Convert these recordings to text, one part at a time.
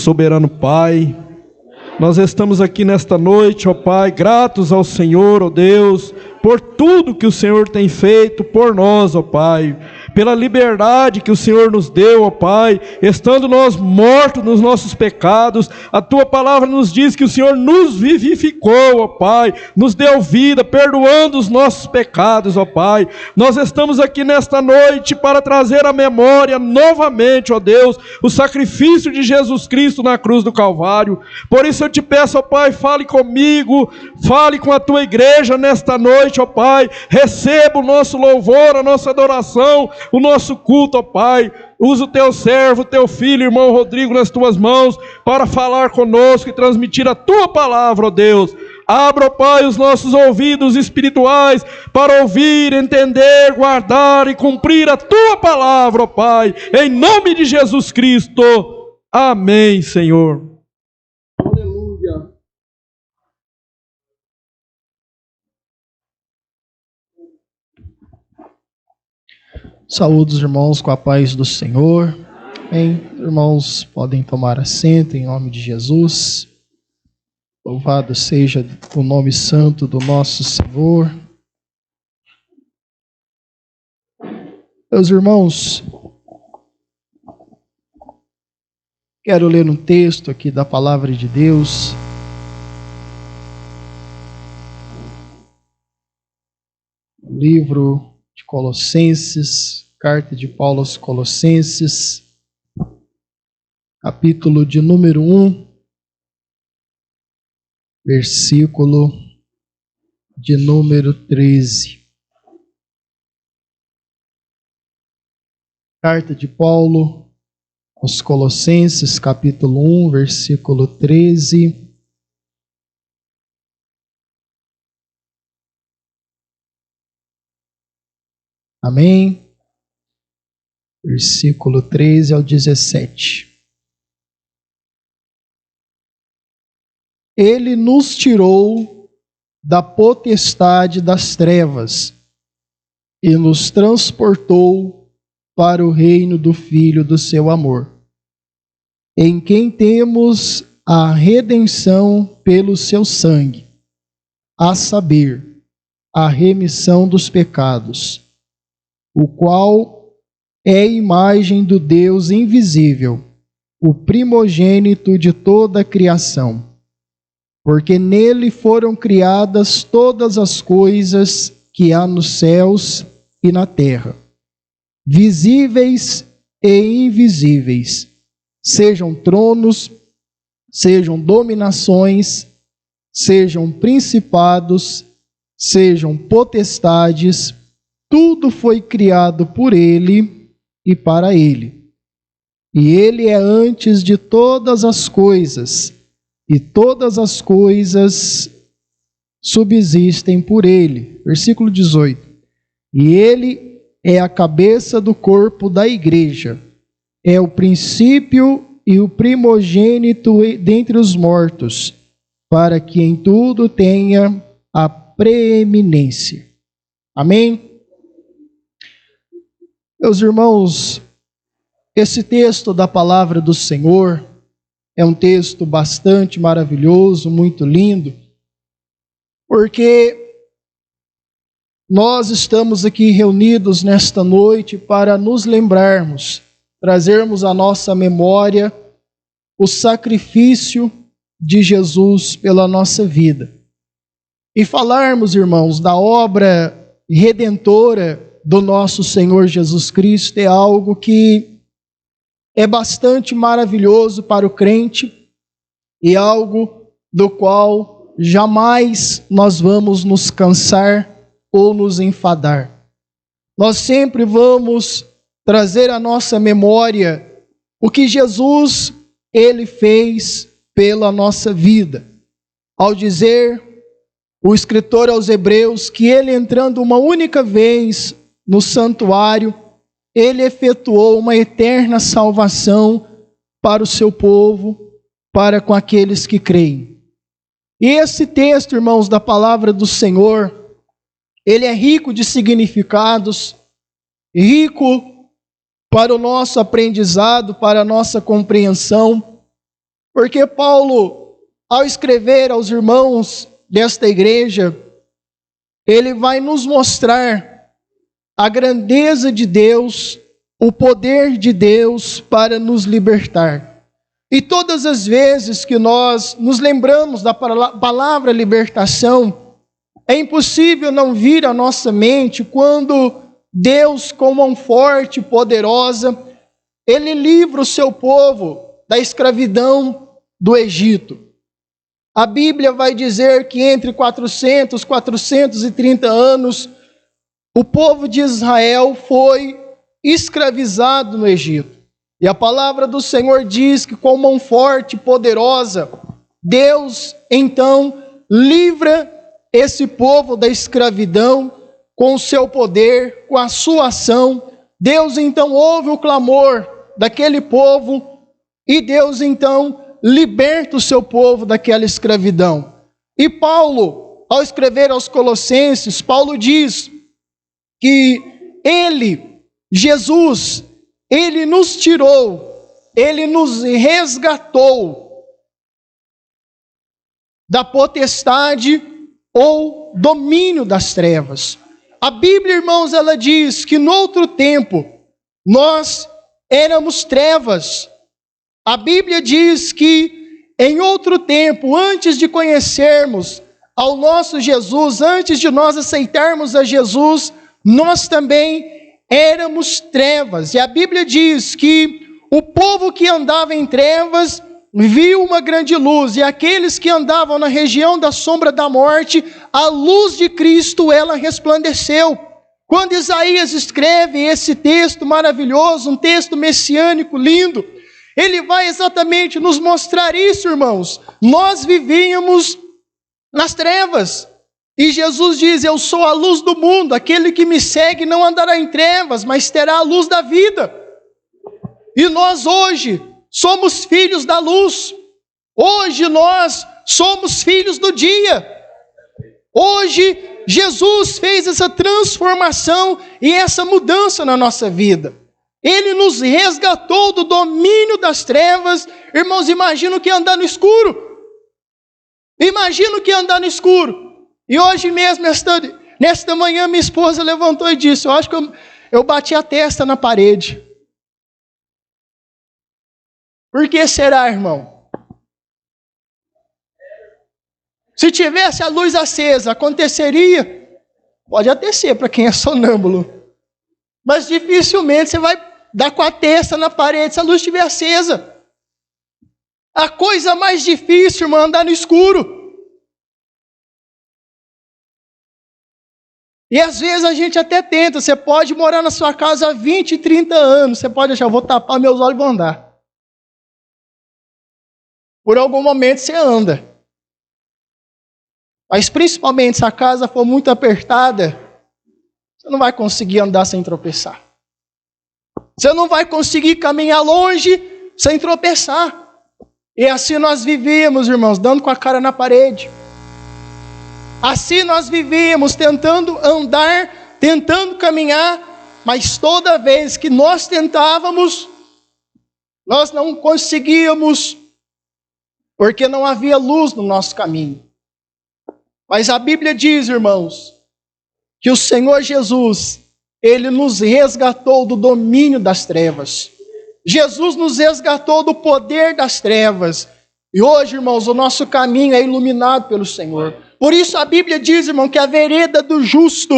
soberano Pai, nós estamos aqui nesta noite, ó Pai, gratos ao Senhor, ó Deus, por tudo que o Senhor tem feito por nós, ó Pai, pela liberdade que o Senhor nos deu, ó Pai, estando nós mortos nos nossos pecados, a Tua palavra nos diz que o Senhor nos vivificou, ó Pai, nos deu vida, perdoando os nossos pecados, ó Pai. Nós estamos aqui nesta noite para trazer à memória novamente, ó Deus, o sacrifício de Jesus Cristo na cruz do Calvário. Por isso eu te peço, ó Pai, fale comigo, fale com a Tua igreja nesta noite, ó Pai, receba o nosso louvor, a nossa adoração, o nosso culto, ó Pai. Usa o Teu servo, o Teu filho, irmão Rodrigo, nas Tuas mãos, para falar conosco e transmitir a Tua palavra, ó Deus. Abra, ó Pai, os nossos ouvidos espirituais para ouvir, entender, guardar e cumprir a Tua palavra, ó Pai, em nome de Jesus Cristo. Amém, Senhor. Aleluia. Saúde os irmãos com a paz do Senhor. Amém. Irmãos, podem tomar assento em nome de Jesus. Louvado seja o nome santo do nosso Senhor. Meus irmãos, quero ler um texto aqui da palavra de Deus. Livro de Colossenses, carta de Paulo aos Colossenses, capítulo de número 1, versículo de número 13. Carta de Paulo aos Colossenses, capítulo 1, versículo 13. Amém? Versículo 13 ao 17. Ele nos tirou da potestade das trevas e nos transportou para o reino do Filho do seu amor, em quem temos a redenção pelo seu sangue, a saber, a remissão dos pecados, o qual é a imagem do Deus invisível, o primogênito de toda a criação. Porque nele foram criadas todas as coisas que há nos céus e na terra, visíveis e invisíveis, sejam tronos, sejam dominações, sejam principados, sejam potestades, tudo foi criado por ele e para ele. E ele é antes de todas as coisas, e todas as coisas subsistem por ele. Versículo 18. E ele é a cabeça do corpo da igreja, é o princípio e o primogênito dentre os mortos, para que em tudo tenha a preeminência. Amém? Meus irmãos, esse texto da palavra do Senhor é um texto bastante maravilhoso, muito lindo, porque nós estamos aqui reunidos nesta noite para nos lembrarmos, trazermos à nossa memória o sacrifício de Jesus pela nossa vida. E falarmos, irmãos, da obra redentora do nosso Senhor Jesus Cristo é algo que é bastante maravilhoso para o crente e algo do qual jamais nós vamos nos cansar ou nos enfadar. Nós sempre vamos trazer à nossa memória o que Jesus, ele fez pela nossa vida. Ao dizer o escritor aos Hebreus que ele entrando uma única vez no santuário, ele efetuou uma eterna salvação para o seu povo, para com aqueles que creem. E esse texto, irmãos, da palavra do Senhor, ele é rico de significados, rico para o nosso aprendizado, para a nossa compreensão. Porque Paulo, ao escrever aos irmãos desta igreja, ele vai nos mostrar a grandeza de Deus, o poder de Deus para nos libertar. E todas as vezes que nós nos lembramos da palavra libertação, é impossível não vir à nossa mente quando Deus, com mão forte e poderosa, Ele livra o seu povo da escravidão do Egito. A Bíblia vai dizer que entre 400 e 430 anos, o povo de Israel foi escravizado no Egito. E a palavra do Senhor diz que com mão forte e poderosa, Deus então livra esse povo da escravidão com o seu poder, com a sua ação. Deus então ouve o clamor daquele povo e Deus então liberta o seu povo daquela escravidão. E Paulo, ao escrever aos Colossenses, Paulo diz que Ele, Jesus, Ele nos tirou, Ele nos resgatou da potestade ou domínio das trevas. A Bíblia, irmãos, ela diz que no outro tempo nós éramos trevas. A Bíblia diz que em outro tempo, antes de conhecermos ao nosso Jesus, antes de nós aceitarmos a Jesus, nós também éramos trevas. E a Bíblia diz que o povo que andava em trevas viu uma grande luz, e aqueles que andavam na região da sombra da morte, a luz de Cristo, ela resplandeceu. Quando Isaías escreve esse texto maravilhoso, um texto messiânico lindo, ele vai exatamente nos mostrar isso, irmãos. Nós vivíamos nas trevas, e Jesus diz: eu sou a luz do mundo, aquele que me segue não andará em trevas, mas terá a luz da vida. E nós hoje somos filhos da luz. Hoje nós somos filhos do dia. Hoje Jesus fez essa transformação e essa mudança na nossa vida. Ele nos resgatou do domínio das trevas. Irmãos, imagina o que é andar no escuro. Imagina o que é andar no escuro. E hoje mesmo, nesta manhã, minha esposa levantou e disse: eu acho que eu bati a testa na parede. Por que será, irmão? Se tivesse a luz acesa, aconteceria? Pode até ser para quem é sonâmbulo. Mas dificilmente você vai dar com a testa na parede se a luz estiver acesa. A coisa mais difícil, irmão, é andar no escuro. E às vezes a gente até tenta. Você pode morar na sua casa há 20, 30 anos. Você pode achar: eu vou tapar meus olhos e vou andar. Por algum momento você anda. Mas principalmente se a casa for muito apertada, você não vai conseguir andar sem tropeçar. Você não vai conseguir caminhar longe sem tropeçar. E assim nós vivíamos, irmãos, dando com a cara na parede. Assim nós vivíamos, tentando andar, tentando caminhar, mas toda vez que nós tentávamos, nós não conseguíamos, porque não havia luz no nosso caminho. Mas a Bíblia diz, irmãos, que o Senhor Jesus, Ele nos resgatou do domínio das trevas. Jesus nos resgatou do poder das trevas. E hoje, irmãos, o nosso caminho é iluminado pelo Senhor. Por isso a Bíblia diz, irmão, que a vereda do justo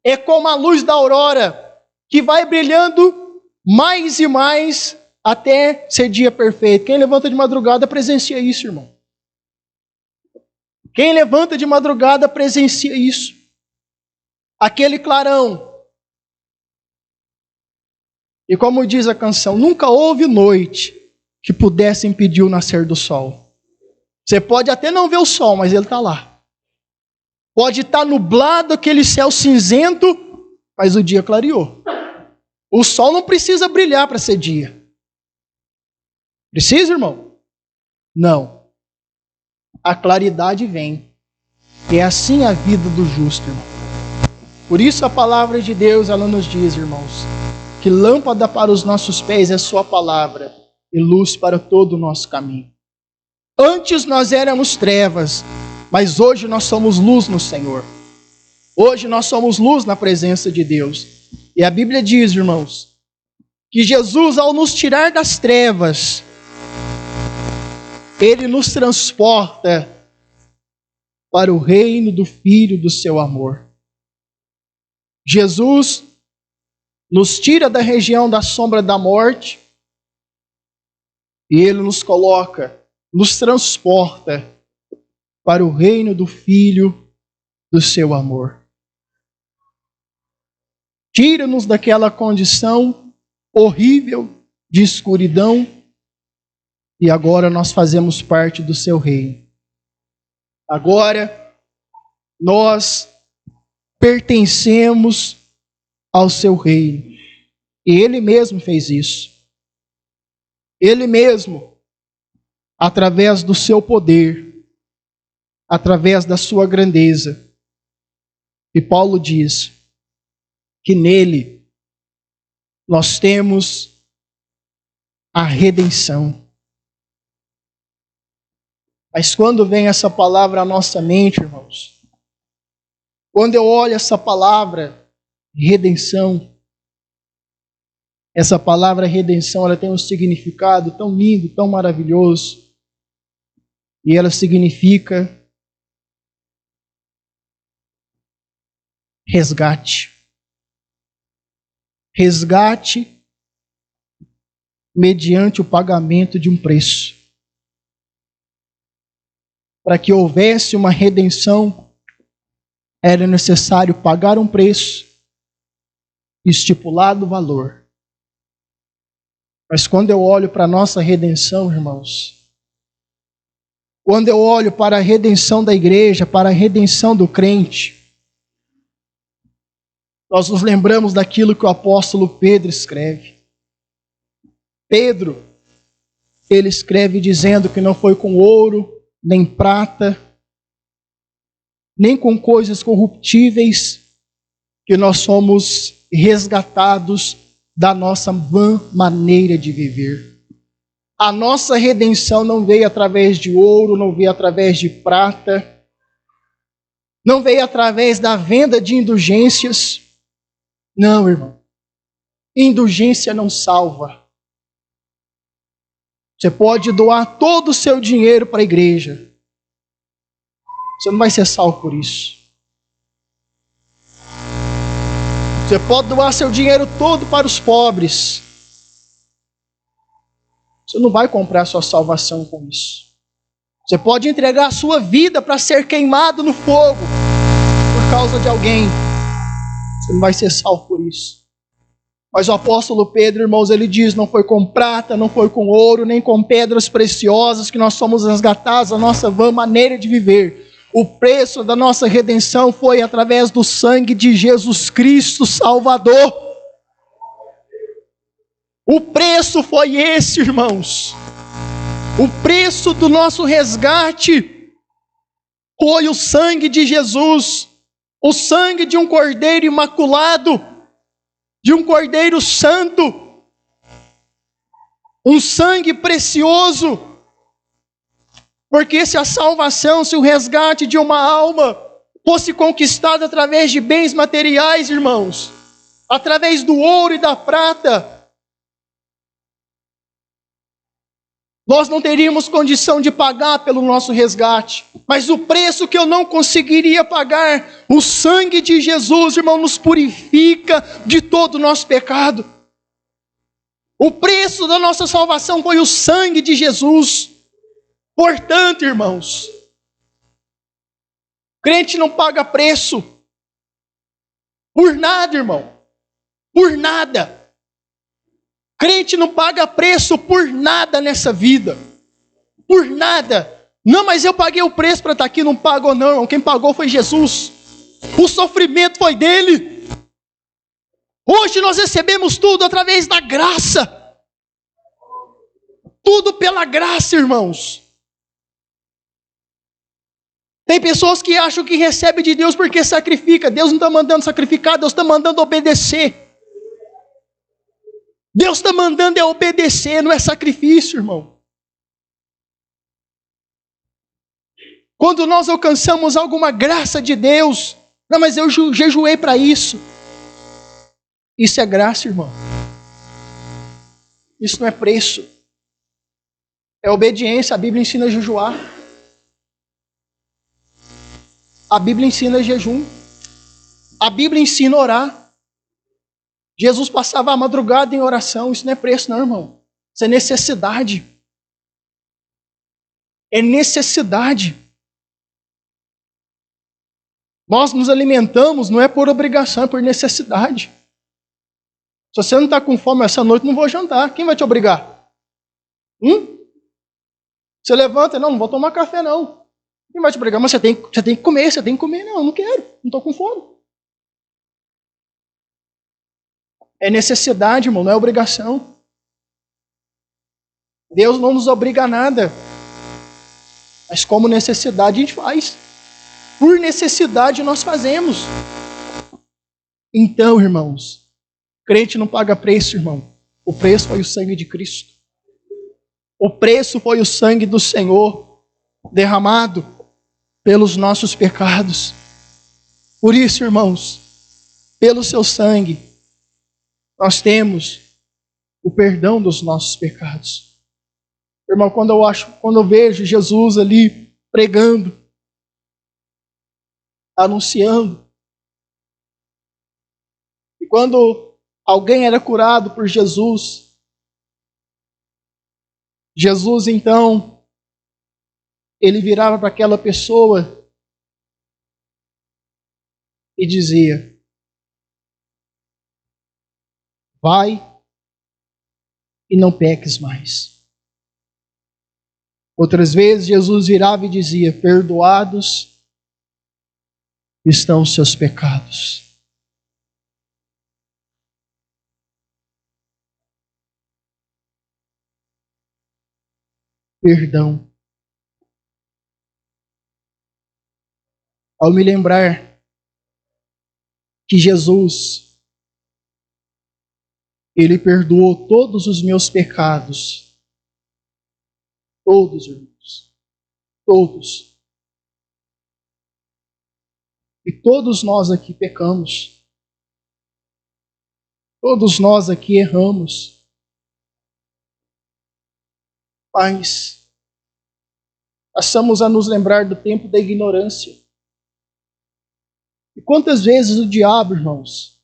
é como a luz da aurora, que vai brilhando mais e mais até ser dia perfeito. Quem levanta de madrugada presencia isso, irmão. Quem levanta de madrugada presencia isso. Aquele clarão. E como diz a canção, nunca houve noite que pudesse impedir o nascer do sol. Você pode até não ver o sol, mas ele está lá. Pode estar nublado aquele céu cinzento, mas o dia clareou. O sol não precisa brilhar para ser dia. Precisa, irmão? Não. A claridade vem. E é assim a vida do justo, irmão. Por isso a palavra de Deus, ela nos diz, irmãos, que lâmpada para os nossos pés é sua palavra e luz para todo o nosso caminho. Antes nós éramos trevas, mas hoje nós somos luz no Senhor. Hoje nós somos luz na presença de Deus. E a Bíblia diz, irmãos, que Jesus, ao nos tirar das trevas, Ele nos transporta para o reino do Filho do seu amor. Jesus nos tira da região da sombra da morte e Ele nos coloca, nos transporta para o reino do Filho do seu amor. Tira-nos daquela condição horrível de escuridão e agora nós fazemos parte do seu reino. Agora nós pertencemos ao seu reino. E Ele mesmo fez isso. Ele mesmo, através do seu poder, através da sua grandeza. E Paulo diz que nele nós temos a redenção. Mas quando vem essa palavra à nossa mente, irmãos, quando eu olho essa palavra redenção, essa palavra redenção, ela tem um significado tão lindo, tão maravilhoso. E ela significa resgate. Resgate mediante o pagamento de um preço. Para que houvesse uma redenção, era necessário pagar um preço, estipulado o valor. Mas quando eu olho para a nossa redenção, irmãos, quando eu olho para a redenção da igreja, para a redenção do crente, nós nos lembramos daquilo que o apóstolo Pedro escreve. Pedro, ele escreve dizendo que não foi com ouro, nem prata, nem com coisas corruptíveis que nós somos resgatados da nossa vã maneira de viver. A nossa redenção não veio através de ouro, não veio através de prata, não veio através da venda de indulgências. Não, irmão. Indulgência não salva. Você pode doar todo o seu dinheiro para a igreja. Você não vai ser salvo por isso. Você pode doar seu dinheiro todo para os pobres. Você não vai comprar sua salvação com isso. Você pode entregar a sua vida para ser queimado no fogo por causa de alguém. Você não vai ser salvo por isso. Mas o apóstolo Pedro, irmãos, ele diz, não foi com prata, não foi com ouro, nem com pedras preciosas que nós somos resgatados da nossa vã maneira de viver. O preço da nossa redenção foi através do sangue de Jesus Cristo Salvador. O preço foi esse, irmãos. O preço do nosso resgate foi o sangue de Jesus. O sangue de um cordeiro imaculado, de um cordeiro santo. Um sangue precioso. Porque se a salvação, se o resgate de uma alma fosse conquistado através de bens materiais, irmãos, através do ouro e da prata, nós não teríamos condição de pagar pelo nosso resgate. Mas o preço que eu não conseguiria pagar, o sangue de Jesus, irmão, nos purifica de todo o nosso pecado. O preço da nossa salvação foi o sangue de Jesus. Portanto, irmãos, crente não paga preço por nada, irmão, por nada. Crente não paga preço por nada nessa vida, por nada. Não, mas eu paguei o preço para estar aqui, não pagou não, irmão. Quem pagou foi Jesus. O sofrimento foi dele. Hoje nós recebemos tudo através da graça. Tudo pela graça, irmãos. Tem pessoas que acham que recebe de Deus porque sacrifica. Deus não está mandando sacrificar, Deus está mandando obedecer. Deus está mandando é obedecer, não é sacrifício, irmão. Quando nós alcançamos alguma graça de Deus, não, mas eu jejuei para isso. Isso é graça, irmão. Isso não é preço. É obediência. A Bíblia ensina a jejuar. A Bíblia ensina jejum. A Bíblia ensina a orar. Jesus passava a madrugada em oração. Isso não é preço, não, irmão. Isso é necessidade. É necessidade. Nós nos alimentamos não é por obrigação, é por necessidade. Se você não está com fome essa noite, não vou jantar. Quem vai te obrigar? Você levanta, não vou tomar café, não. Quem vai te obrigar? Mas você tem que comer, você tem que comer. Não quero, não estou com fome. É necessidade, irmão, não é obrigação. Deus não nos obriga a nada. Mas como necessidade a gente faz. Por necessidade nós fazemos. Então, irmãos, crente não paga preço, irmão. O preço foi o sangue de Cristo. O preço foi o sangue do Senhor derramado pelos nossos pecados. Por isso, irmãos, pelo seu sangue, nós temos o perdão dos nossos pecados. Irmão, quando eu vejo Jesus ali pregando, anunciando, e quando alguém era curado por Jesus, então, ele virava para aquela pessoa e dizia: vai e não peques mais. Outras vezes, Jesus virava e dizia: perdoados estão os seus pecados. Perdão. Ao me lembrar que Jesus, Ele perdoou todos os meus pecados. Todos, irmãos. Todos. E todos nós aqui pecamos. Todos nós aqui erramos. Mas passamos a nos lembrar do tempo da ignorância. E quantas vezes o diabo, irmãos,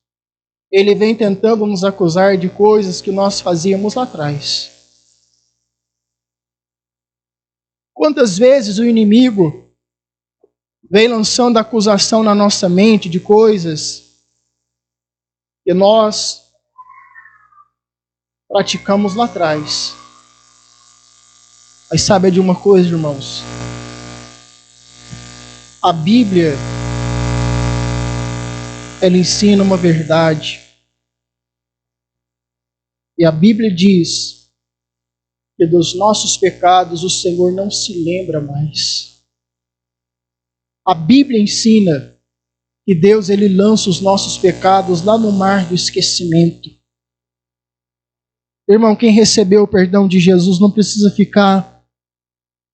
ele vem tentando nos acusar de coisas que nós fazíamos lá atrás. Quantas vezes o inimigo vem lançando acusação na nossa mente de coisas que nós praticamos lá atrás. Mas sabe de uma coisa, irmãos? A Bíblia, ela ensina uma verdade. E a Bíblia diz que dos nossos pecados o Senhor não se lembra mais. A Bíblia ensina que Deus, Ele lança os nossos pecados lá no mar do esquecimento. Irmão, quem recebeu o perdão de Jesus não precisa ficar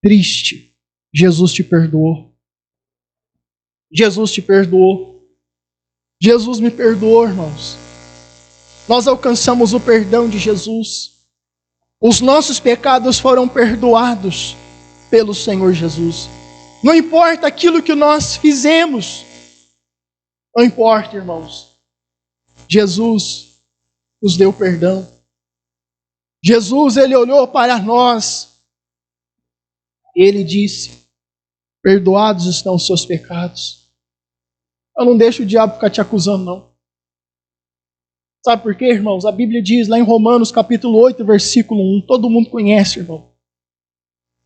triste. Jesus te perdoou. Jesus te perdoou. Jesus me perdoou, irmãos. Nós alcançamos o perdão de Jesus. Os nossos pecados foram perdoados pelo Senhor Jesus. Não importa aquilo que nós fizemos. Não importa, irmãos. Jesus nos deu perdão. Jesus, Ele olhou para nós. Ele disse: perdoados estão os seus pecados. Eu não deixo o diabo ficar te acusando, não. Sabe por quê, irmãos? A Bíblia diz lá em Romanos capítulo 8, versículo 1. Todo mundo conhece, irmão.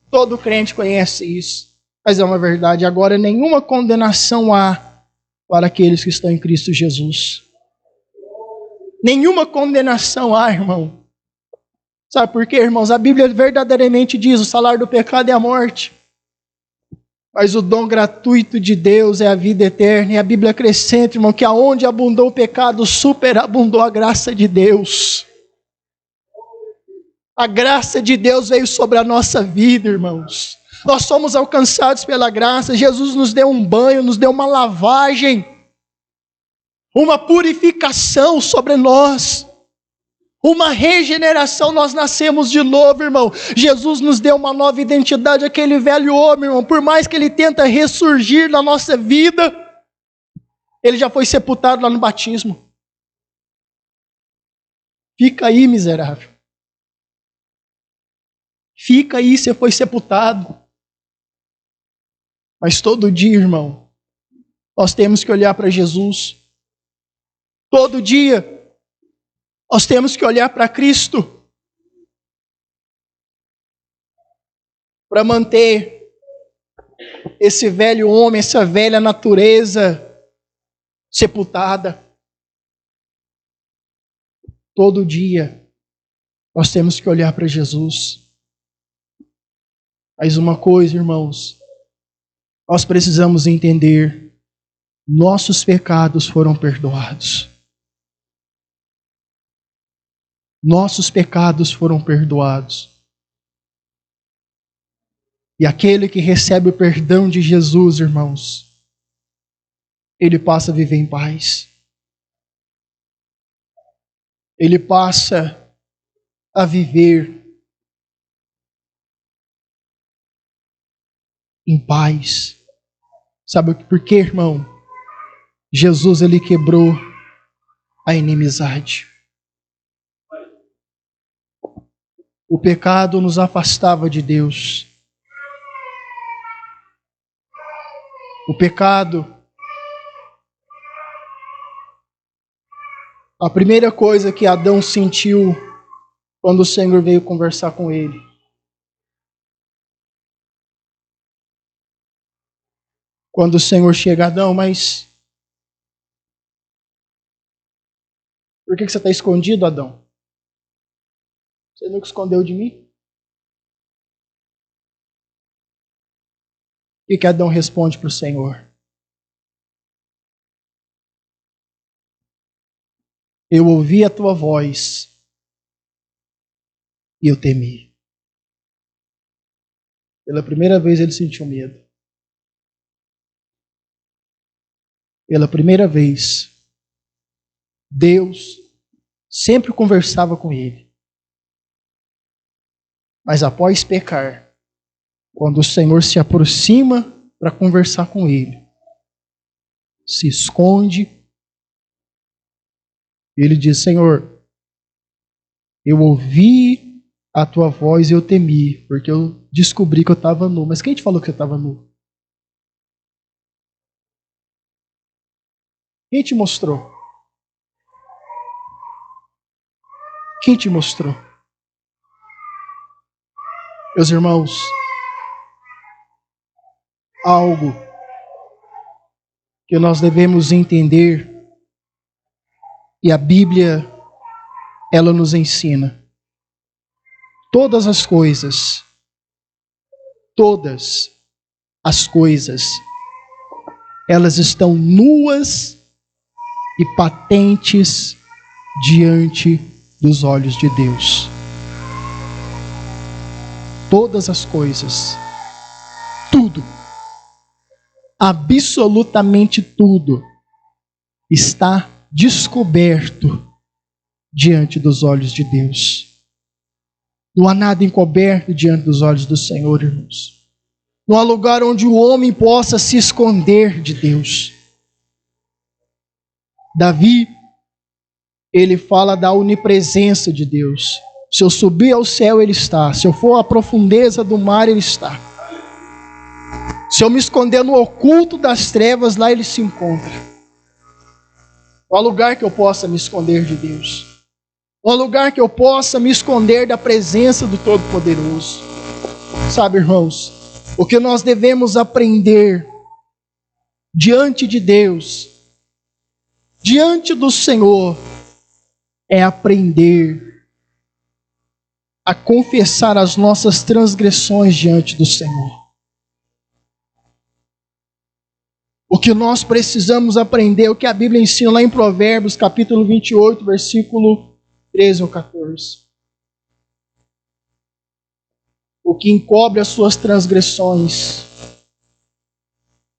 Todo crente conhece isso. Mas é uma verdade. Agora, nenhuma condenação há para aqueles que estão em Cristo Jesus. Nenhuma condenação há, irmão. Sabe por quê, irmãos? A Bíblia verdadeiramente diz: o salário do pecado é a morte. Mas o dom gratuito de Deus é a vida eterna. E a Bíblia acrescenta, irmão, que aonde abundou o pecado, superabundou a graça de Deus. A graça de Deus veio sobre a nossa vida, irmãos. Nós somos alcançados pela graça. Jesus nos deu um banho, nos deu uma lavagem, uma purificação sobre nós, uma regeneração. Nós nascemos de novo, irmão. Jesus nos deu uma nova identidade. Aquele velho homem, irmão, por mais que ele tenta ressurgir na nossa vida, ele já foi sepultado lá no batismo. Fica aí, miserável. Fica aí, você foi sepultado. Mas todo dia, irmão, nós temos que olhar para Jesus. Todo dia, nós temos que olhar para Cristo para manter esse velho homem, essa velha natureza sepultada. Todo dia, nós temos que olhar para Jesus. Mas uma coisa, irmãos, nós precisamos entender: nossos pecados foram perdoados. Nossos pecados foram perdoados. E aquele que recebe o perdão de Jesus, irmãos, ele passa a viver em paz. Ele passa a viver em paz. Sabe por quê, irmão? Jesus, ele quebrou a inimizade. O pecado nos afastava de Deus. O pecado, a primeira coisa que Adão sentiu quando o Senhor veio conversar com ele, quando o Senhor chega: Adão, mas por que você está escondido, Adão? Você nunca escondeu de mim? O que Adão responde para o Senhor? Eu ouvi a tua voz e eu temi. Pela primeira vez ele sentiu medo. Pela primeira vez, Deus sempre conversava com ele. Mas após pecar, quando o Senhor se aproxima para conversar com ele, se esconde, ele diz: Senhor, eu ouvi a tua voz e eu temi, porque eu descobri que eu estava nu. Mas quem te falou que eu estava nu? Quem te mostrou? Quem te mostrou? Meus irmãos, algo que nós devemos entender, e a Bíblia, ela nos ensina: todas as coisas, elas estão nuas e patentes diante dos olhos de Deus. Todas as coisas, tudo, absolutamente tudo, está descoberto diante dos olhos de Deus. Não há nada encoberto diante dos olhos do Senhor, irmãos. Não há lugar onde o homem possa se esconder de Deus. Davi, ele fala da onipresença de Deus. Se eu subir ao céu, ele está. Se eu for à profundeza do mar, ele está. Se eu me esconder no oculto das trevas, lá ele se encontra. Não há lugar que eu possa me esconder de Deus. Não há lugar que eu possa me esconder da presença do Todo-Poderoso. Sabe, irmãos, o que nós devemos aprender diante de Deus, diante do Senhor, é aprender a confessar as nossas transgressões diante do Senhor. O que nós precisamos aprender, o que a Bíblia ensina lá em Provérbios, capítulo 28, versículo 13 ou 14. O que encobre as suas transgressões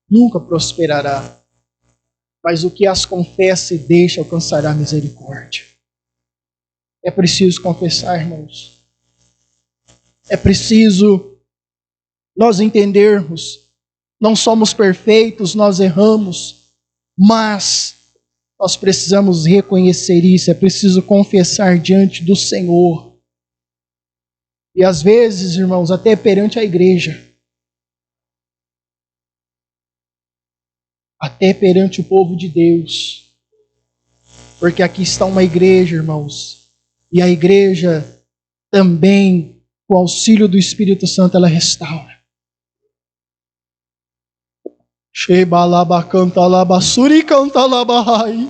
nunca prosperará, mas o que as confessa e deixa alcançará misericórdia. É preciso confessar, irmãos. É preciso nós entendermos, não somos perfeitos, nós erramos, mas nós precisamos reconhecer isso, é preciso confessar diante do Senhor. E às vezes, irmãos, até perante a igreja, até perante o povo de Deus, porque aqui está uma igreja, irmãos, e a igreja também, com o auxílio do Espírito Santo, ela restaura. Sheba canta labasuri canta labahai.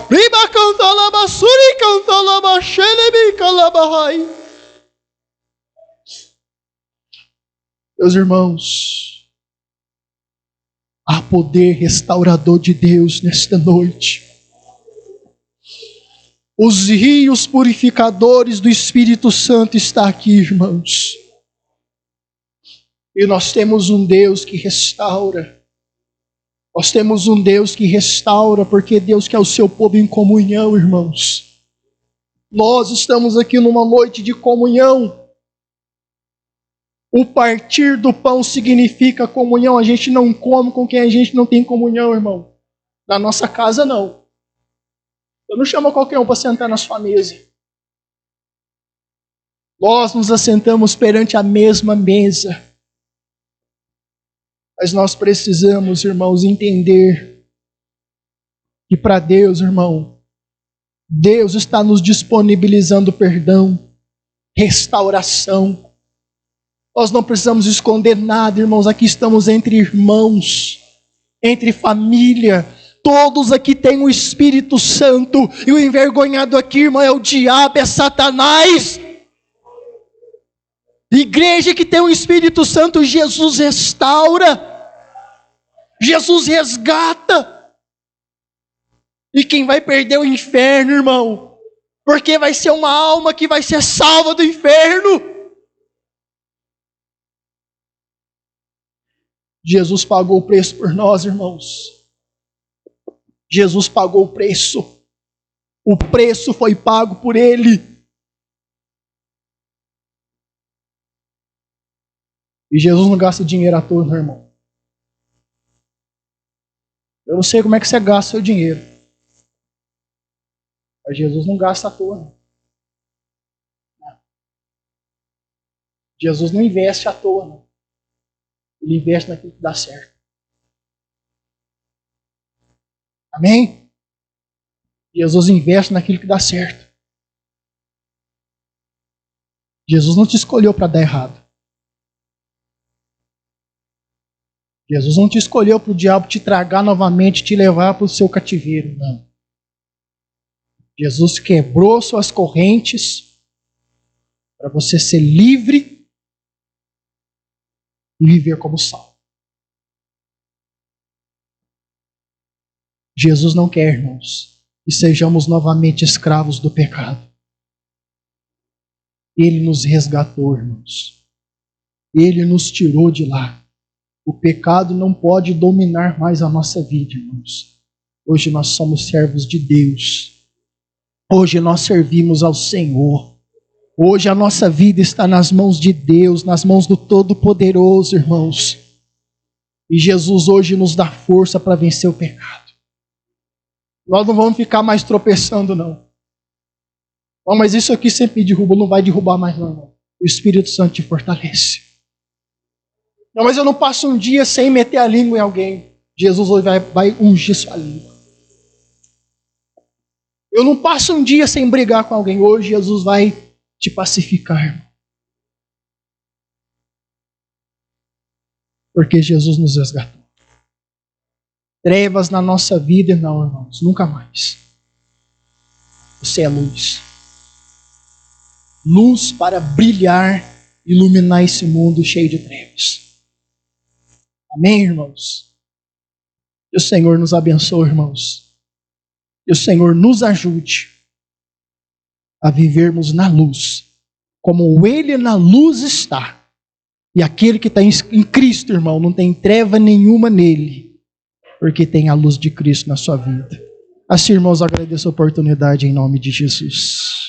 Riba canta labasuri canta labashelebi calabahai. Meus irmãos, há poder restaurador de Deus nesta noite. Os rios purificadores do Espírito Santo estão aqui, irmãos. E nós temos um Deus que restaura. Nós temos um Deus que restaura, porque Deus quer o seu povo em comunhão, irmãos. Nós estamos aqui numa noite de comunhão. O partir do pão significa comunhão. A gente não come com quem a gente não tem comunhão, irmão. Na nossa casa, não. Eu não chamo qualquer um para sentar na sua mesa. Nós nos assentamos perante a mesma mesa. Mas nós precisamos, irmãos, entender que para Deus, irmão, Deus está nos disponibilizando perdão, restauração. Nós não precisamos esconder nada, irmãos. Aqui estamos entre irmãos, entre família. Todos aqui têm o Espírito Santo. E o envergonhado aqui, irmão, é o diabo, é Satanás. Igreja que tem o Espírito Santo, Jesus restaura. Jesus resgata. E quem vai perder o inferno, irmão? Porque vai ser uma alma que vai ser salva do inferno. Jesus pagou o preço por nós, irmãos. Jesus pagou o preço. O preço foi pago por Ele. E Jesus não gasta dinheiro à toa, não, irmão. Eu não sei como é que você gasta seu dinheiro. Mas Jesus não gasta à toa, não. Jesus não investe à toa, não. Ele investe naquilo que dá certo. Amém? Jesus investe naquilo que dá certo. Jesus não te escolheu para dar errado. Jesus não te escolheu para o diabo te tragar novamente, te levar para o seu cativeiro, não. Jesus quebrou suas correntes para você ser livre e viver como salvo. Jesus não quer, irmãos, que sejamos novamente escravos do pecado. Ele nos resgatou, irmãos. Ele nos tirou de lá. O pecado não pode dominar mais a nossa vida, irmãos. Hoje nós somos servos de Deus. Hoje nós servimos ao Senhor. Hoje a nossa vida está nas mãos de Deus, nas mãos do Todo-Poderoso, irmãos. E Jesus hoje nos dá força para vencer o pecado. Nós não vamos ficar mais tropeçando, não. Oh, mas isso aqui sempre derruba, não vai derrubar mais, não, irmão. O Espírito Santo te fortalece. Não, mas eu não passo um dia sem meter a língua em alguém. Jesus hoje vai ungir sua língua. Eu não passo um dia sem brigar com alguém. Hoje Jesus vai te pacificar, irmão. Porque Jesus nos resgatou. Trevas na nossa vida, não, irmãos. Nunca mais. Você é luz. Luz para brilhar, iluminar esse mundo cheio de trevas. Amém, irmãos? Que o Senhor nos abençoe, irmãos. Que o Senhor nos ajude a vivermos na luz, como Ele na luz está, E aquele que está em Cristo, irmão, não tem treva nenhuma nele, porque tem a luz de Cristo na sua vida. Assim, irmãos, agradeço a oportunidade em nome de Jesus.